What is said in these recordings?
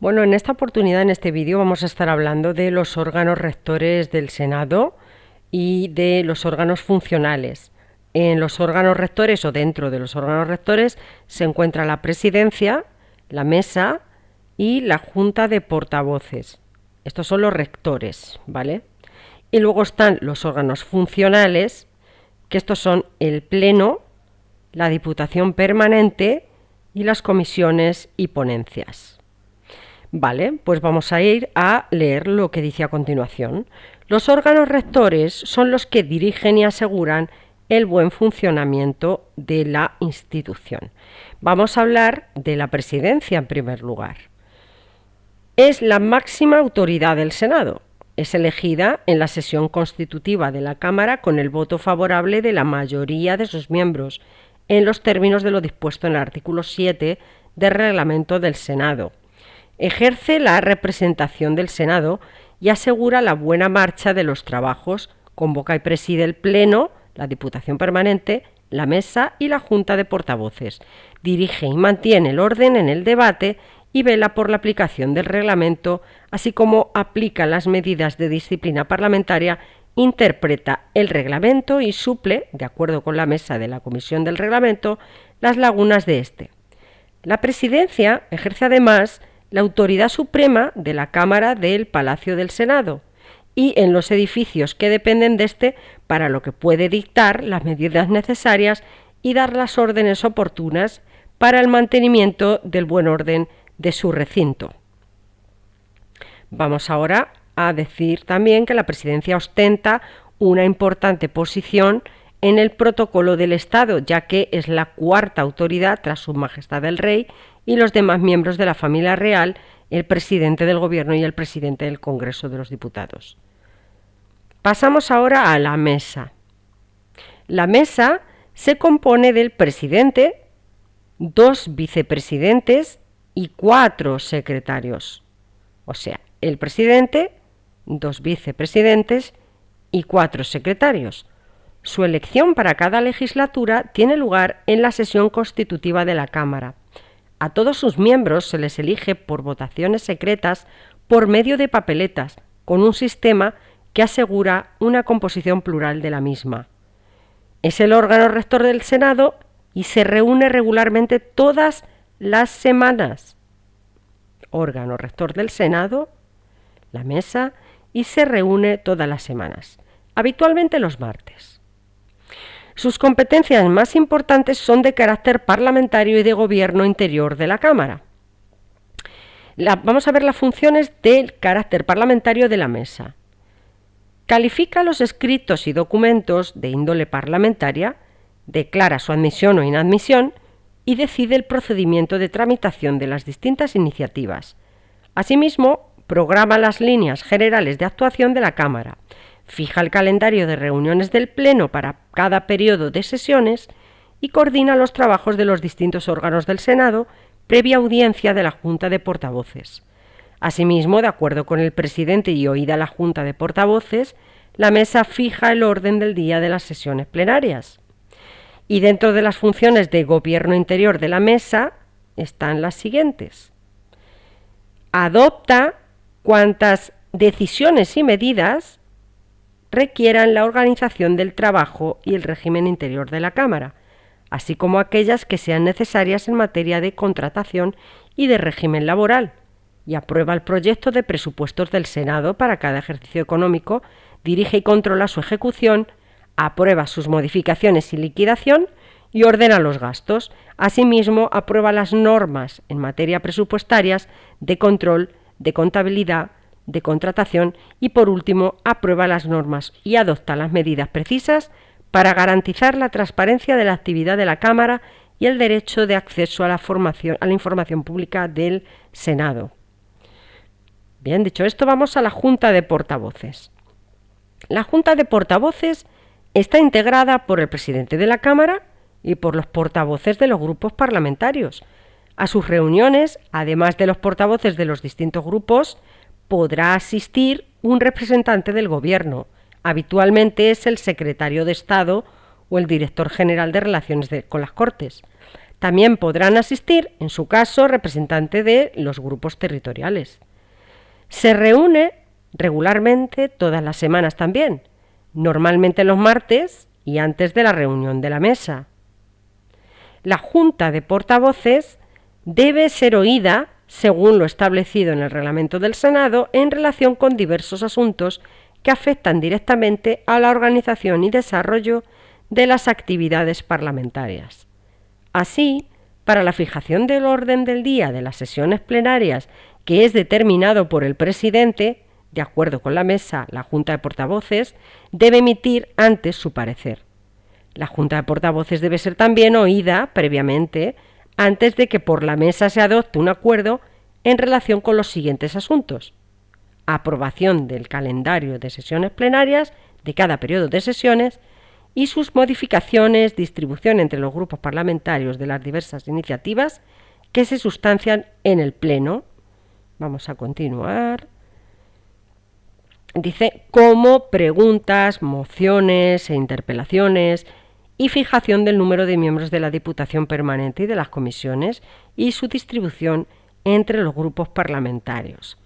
Bueno, en esta oportunidad, en este vídeo, vamos a estar hablando de los órganos rectores del Senado y de los órganos funcionales. En los órganos rectores o dentro de los órganos rectores se encuentra la presidencia, la mesa y la junta de portavoces. Estos son los rectores, ¿vale? Y luego están los órganos funcionales, que estos son el pleno, la diputación permanente y las comisiones y ponencias. Vale, pues vamos a ir a leer lo que dice a continuación. Los órganos rectores son los que dirigen y aseguran el buen funcionamiento de la institución. Vamos a hablar de la presidencia en primer lugar. Es la máxima autoridad del Senado. Es elegida en la sesión constitutiva de la Cámara con el voto favorable de la mayoría de sus miembros, en los términos de lo dispuesto en el artículo 7 del Reglamento del Senado. Ejerce la representación del Senado y asegura la buena marcha de los trabajos, convoca y preside el Pleno, la Diputación Permanente, la Mesa y la Junta de Portavoces. Dirige y mantiene el orden en el debate y vela por la aplicación del reglamento, así como aplica las medidas de disciplina parlamentaria, interpreta el reglamento y suple, de acuerdo con la mesa de la Comisión del Reglamento, las lagunas de este. La Presidencia ejerce además la autoridad suprema de la Cámara del Palacio del Senado y en los edificios que dependen de este, para lo que puede dictar las medidas necesarias y dar las órdenes oportunas para el mantenimiento del buen orden de su recinto. Vamos ahora a decir también que la Presidencia ostenta una importante posición en el protocolo del Estado, ya que es la cuarta autoridad tras Su Majestad el Rey y los demás miembros de la familia real, el presidente del Gobierno y el presidente del Congreso de los Diputados. Pasamos ahora a la mesa. La mesa se compone del presidente, 2 vicepresidentes y 4 secretarios. O sea, el presidente, 2 vicepresidentes y 4 secretarios. Su elección para cada legislatura tiene lugar en la sesión constitutiva de la Cámara. A todos sus miembros se les elige por votaciones secretas por medio de papeletas, con un sistema que asegura una composición plural de la misma. Es el órgano rector del Senado y se reúne regularmente todas las semanas. Órgano rector del Senado, la mesa, y se reúne todas las semanas, habitualmente los martes. Sus competencias más importantes son de carácter parlamentario y de gobierno interior de la Cámara. Vamos a ver las funciones del carácter parlamentario de la mesa. Califica los escritos y documentos de índole parlamentaria, declara su admisión o inadmisión y decide el procedimiento de tramitación de las distintas iniciativas. Asimismo, programa las líneas generales de actuación de la Cámara, fija el calendario de reuniones del Pleno para cada periodo de sesiones y coordina los trabajos de los distintos órganos del Senado previa audiencia de la Junta de Portavoces. Asimismo, de acuerdo con el presidente y oída la Junta de Portavoces, la mesa fija el orden del día de las sesiones plenarias. Y dentro de las funciones de gobierno interior de la mesa están las siguientes. Adopta cuantas decisiones y medidas requieran la organización del trabajo y el régimen interior de la Cámara, así como aquellas que sean necesarias en materia de contratación y de régimen laboral, y aprueba el proyecto de presupuestos del Senado para cada ejercicio económico, dirige y controla su ejecución, aprueba sus modificaciones y liquidación y ordena los gastos. Asimismo, aprueba las normas en materia presupuestarias, de control, de contabilidad, de contratación y, por último, aprueba las normas y adopta las medidas precisas para garantizar la transparencia de la actividad de la Cámara y el derecho de acceso a la información pública del Senado. Bien, dicho esto, vamos a la Junta de Portavoces. La Junta de Portavoces está integrada por el presidente de la Cámara y por los portavoces de los grupos parlamentarios. A sus reuniones, además de los portavoces de los distintos grupos, podrá asistir un representante del Gobierno. Habitualmente es el secretario de Estado o el director general de Relaciones con las Cortes. También podrán asistir, en su caso, representantes de los grupos territoriales. Se reúne regularmente todas las semanas también, normalmente los martes y antes de la reunión de la mesa. La Junta de Portavoces debe ser oída, según lo establecido en el reglamento del Senado, en relación con diversos asuntos que afectan directamente a la organización y desarrollo de las actividades parlamentarias. Así, para la fijación del orden del día de las sesiones plenarias, que es determinado por el presidente, de acuerdo con la mesa, la Junta de Portavoces debe emitir antes su parecer. La Junta de Portavoces debe ser también oída previamente antes de que por la mesa se adopte un acuerdo en relación con los siguientes asuntos: aprobación del calendario de sesiones plenarias de cada periodo de sesiones y sus modificaciones, distribución entre los grupos parlamentarios de las diversas iniciativas que se sustancian en el Pleno. Vamos a continuar. Dice, como preguntas, mociones e interpelaciones y fijación del número de miembros de la Diputación Permanente y de las comisiones y su distribución entre los grupos parlamentarios.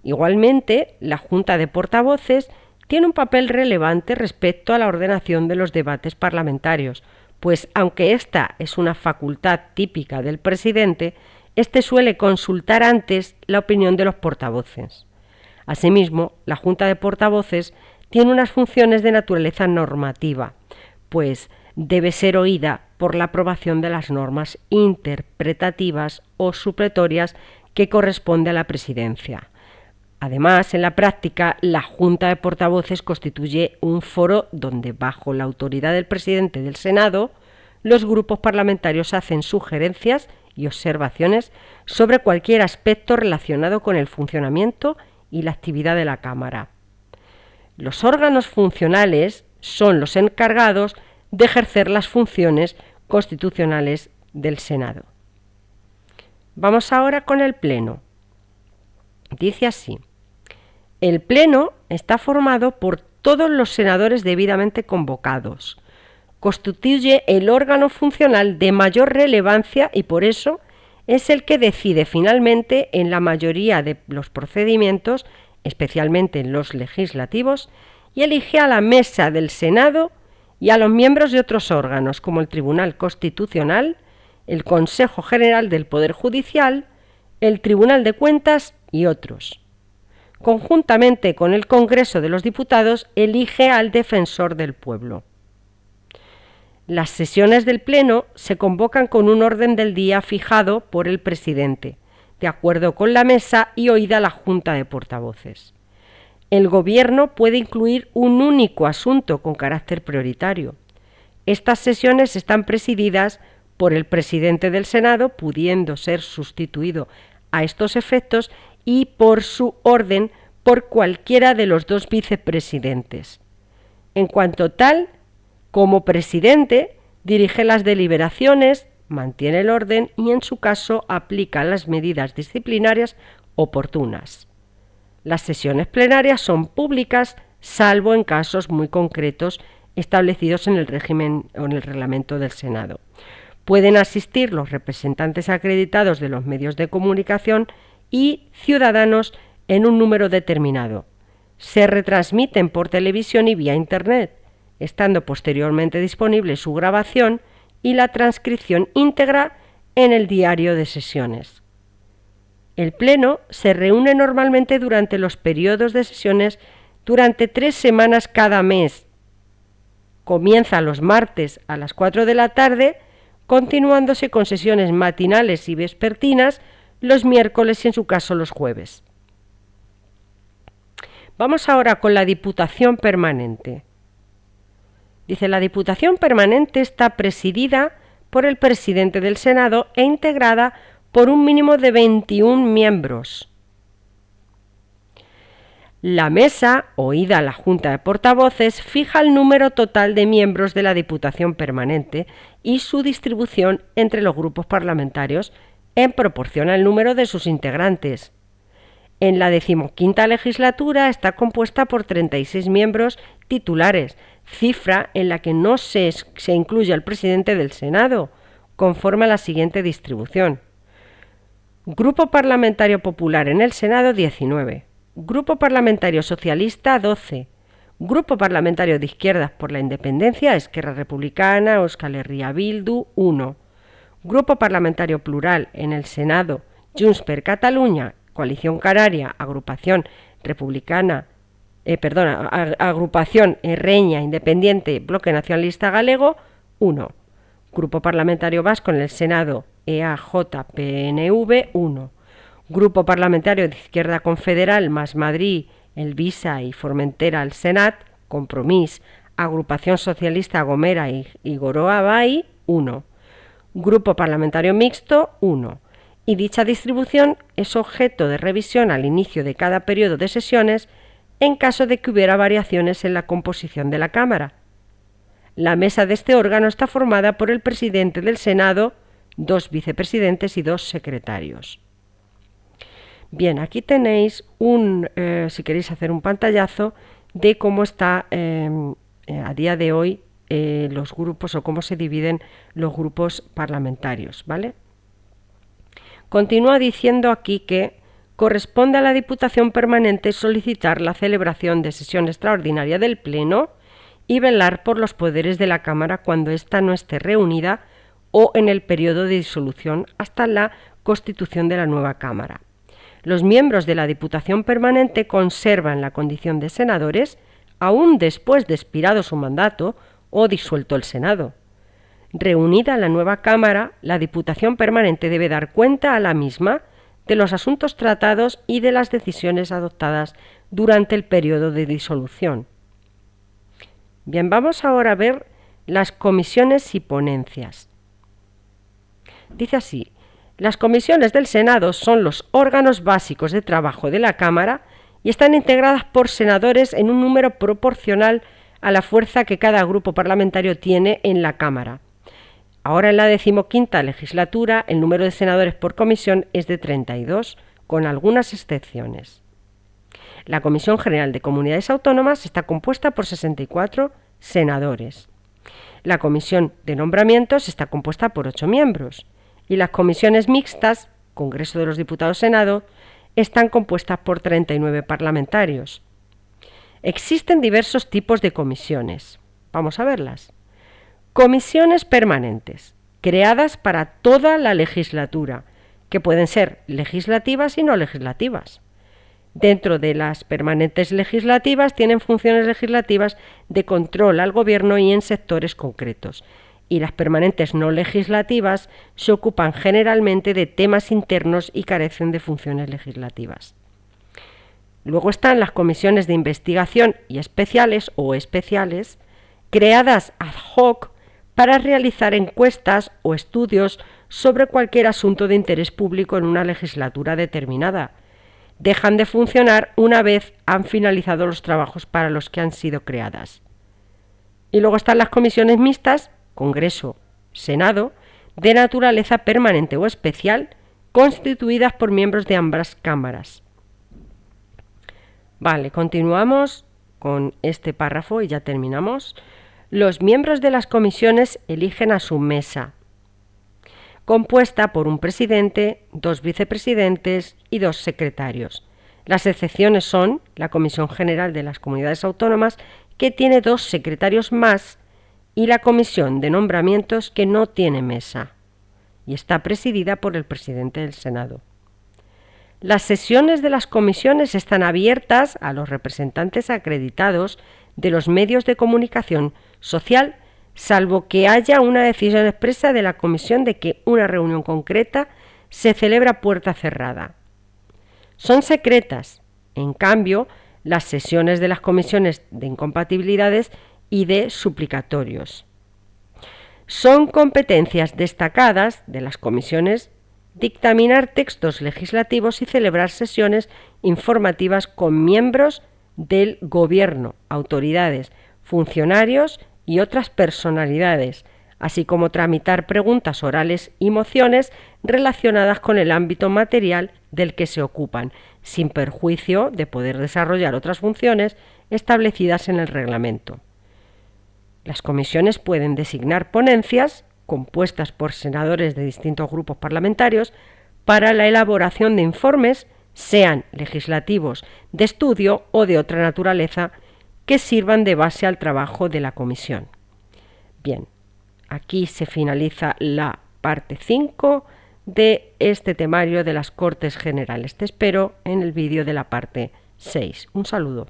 Igualmente, la Junta de Portavoces tiene un papel relevante respecto a la ordenación de los debates parlamentarios, pues aunque esta es una facultad típica del presidente, éste suele consultar antes la opinión de los portavoces. Asimismo, la Junta de Portavoces tiene unas funciones de naturaleza normativa, pues debe ser oída por la aprobación de las normas interpretativas o supletorias que corresponde a la presidencia. Además, en la práctica, la Junta de Portavoces constituye un foro donde, bajo la autoridad del presidente del Senado, los grupos parlamentarios hacen sugerencias y observaciones sobre cualquier aspecto relacionado con el funcionamiento y la actividad de la Cámara. Los órganos funcionales son los encargados de ejercer las funciones constitucionales del Senado. Vamos ahora con el Pleno. Dice así: el Pleno está formado por todos los senadores debidamente convocados. Constituye el órgano funcional de mayor relevancia y por eso es el que decide finalmente en la mayoría de los procedimientos, especialmente en los legislativos, y elige a la mesa del Senado y a los miembros de otros órganos como el Tribunal Constitucional, el Consejo General del Poder Judicial, el Tribunal de Cuentas y otros. Conjuntamente con el Congreso de los Diputados, elige al Defensor del Pueblo. Las sesiones del Pleno se convocan con un orden del día fijado por el presidente, de acuerdo con la mesa y oída la Junta de Portavoces. El Gobierno puede incluir un único asunto con carácter prioritario. Estas sesiones están presididas por el presidente del Senado, pudiendo ser sustituido a estos efectos, y por su orden por cualquiera de los dos vicepresidentes. En cuanto tal, como presidente, dirige las deliberaciones, mantiene el orden y, en su caso, aplica las medidas disciplinarias oportunas. Las sesiones plenarias son públicas, salvo en casos muy concretos establecidos en el régimen o en el reglamento del Senado. Pueden asistir los representantes acreditados de los medios de comunicación y ciudadanos en un número determinado. Se retransmiten por televisión y vía Internet, estando posteriormente disponible su grabación y la transcripción íntegra en el diario de sesiones. El Pleno se reúne normalmente durante los periodos de sesiones durante 3 semanas cada mes. Comienza los martes a las 4 de la tarde, continuándose con sesiones matinales y vespertinas los miércoles y, en su caso, los jueves. Vamos ahora con la Diputación Permanente. Dice, la Diputación Permanente está presidida por el presidente del Senado e integrada por un mínimo de 21 miembros. La mesa, oída la Junta de Portavoces, fija el número total de miembros de la Diputación Permanente y su distribución entre los grupos parlamentarios en proporción al número de sus integrantes. En la 15ª legislatura está compuesta por 36 miembros titulares, cifra en la que no se incluye al presidente del Senado, conforme a la siguiente distribución. Grupo Parlamentario Popular en el Senado 19, Grupo Parlamentario Socialista 12, Grupo Parlamentario de Izquierdas por la Independencia, Esquerra Republicana, Euskal Herria Bildu 1, Grupo Parlamentario Plural en el Senado Junts per Catalunya, Coalición Canaria, Agrupación Republicana, Agrupación Reña Independiente, Bloque Nacionalista Galego 1, Grupo Parlamentario Vasco en el Senado EAJ-PNV 1, Grupo Parlamentario de Izquierda Confederal más Madrid, el Visa y Formentera al Senat, Compromís, Agrupación Socialista Gomera y Goroa Bai 1, Grupo Parlamentario Mixto 1, y dicha distribución es objeto de revisión al inicio de cada periodo de sesiones en caso de que hubiera variaciones en la composición de la Cámara. La mesa de este órgano está formada por el presidente del Senado, 2 vicepresidentes y 2 secretarios. Bien, aquí tenéis si queréis hacer un pantallazo de cómo está a día de hoy los grupos o cómo se dividen los grupos parlamentarios, ¿vale? Continúa diciendo aquí que corresponde a la Diputación Permanente solicitar la celebración de sesión extraordinaria del Pleno y velar por los poderes de la Cámara cuando ésta no esté reunida o en el periodo de disolución hasta la constitución de la nueva Cámara. Los miembros de la Diputación Permanente conservan la condición de senadores aún después de expirado su mandato o disuelto el Senado. Reunida la nueva Cámara, la Diputación Permanente debe dar cuenta a la misma de los asuntos tratados y de las decisiones adoptadas durante el periodo de disolución. Bien, vamos ahora a ver las comisiones y ponencias. Dice así: las comisiones del Senado son los órganos básicos de trabajo de la Cámara y están integradas por senadores en un número proporcional a la fuerza que cada grupo parlamentario tiene en la Cámara. Ahora en la 15ª legislatura el número de senadores por comisión es de 32, con algunas excepciones. La Comisión General de Comunidades Autónomas está compuesta por 64 senadores. La Comisión de Nombramientos está compuesta por 8 miembros. Y las comisiones mixtas, Congreso de los Diputados, Senado, están compuestas por 39 parlamentarios. Existen diversos tipos de comisiones. Vamos a verlas. Comisiones permanentes, creadas para toda la legislatura, que pueden ser legislativas y no legislativas. Dentro de las permanentes legislativas tienen funciones legislativas de control al gobierno y en sectores concretos. Y las permanentes no legislativas se ocupan generalmente de temas internos y carecen de funciones legislativas. Luego están las comisiones de investigación y especiales o especiales, creadas ad hoc para realizar encuestas o estudios sobre cualquier asunto de interés público en una legislatura determinada. Dejan de funcionar una vez han finalizado los trabajos para los que han sido creadas. Y luego están las comisiones mixtas, Congreso, Senado, de naturaleza permanente o especial, constituidas por miembros de ambas cámaras. Vale, continuamos con este párrafo y ya terminamos. Los miembros de las comisiones eligen a su mesa, compuesta por un presidente, 2 vicepresidentes y 2 secretarios. Las excepciones son la Comisión General de las Comunidades Autónomas, que tiene 2 secretarios más, y la Comisión de Nombramientos, que no tiene mesa y está presidida por el presidente del Senado. Las sesiones de las comisiones están abiertas a los representantes acreditados de los medios de comunicación social, salvo que haya una decisión expresa de la comisión de que una reunión concreta se celebra a puerta cerrada. Son secretas, en cambio, las sesiones de las comisiones de incompatibilidades y de suplicatorios. Son competencias destacadas de las comisiones dictaminar textos legislativos y celebrar sesiones informativas con miembros del Gobierno, autoridades, funcionarios y otras personalidades, así como tramitar preguntas orales y mociones relacionadas con el ámbito material del que se ocupan, sin perjuicio de poder desarrollar otras funciones establecidas en el reglamento. Las comisiones pueden designar ponencias compuestas por senadores de distintos grupos parlamentarios, para la elaboración de informes, sean legislativos, de estudio o de otra naturaleza, que sirvan de base al trabajo de la comisión. Bien, aquí se finaliza la parte 5 de este temario de las Cortes Generales. Te espero en el vídeo de la parte 6. Un saludo.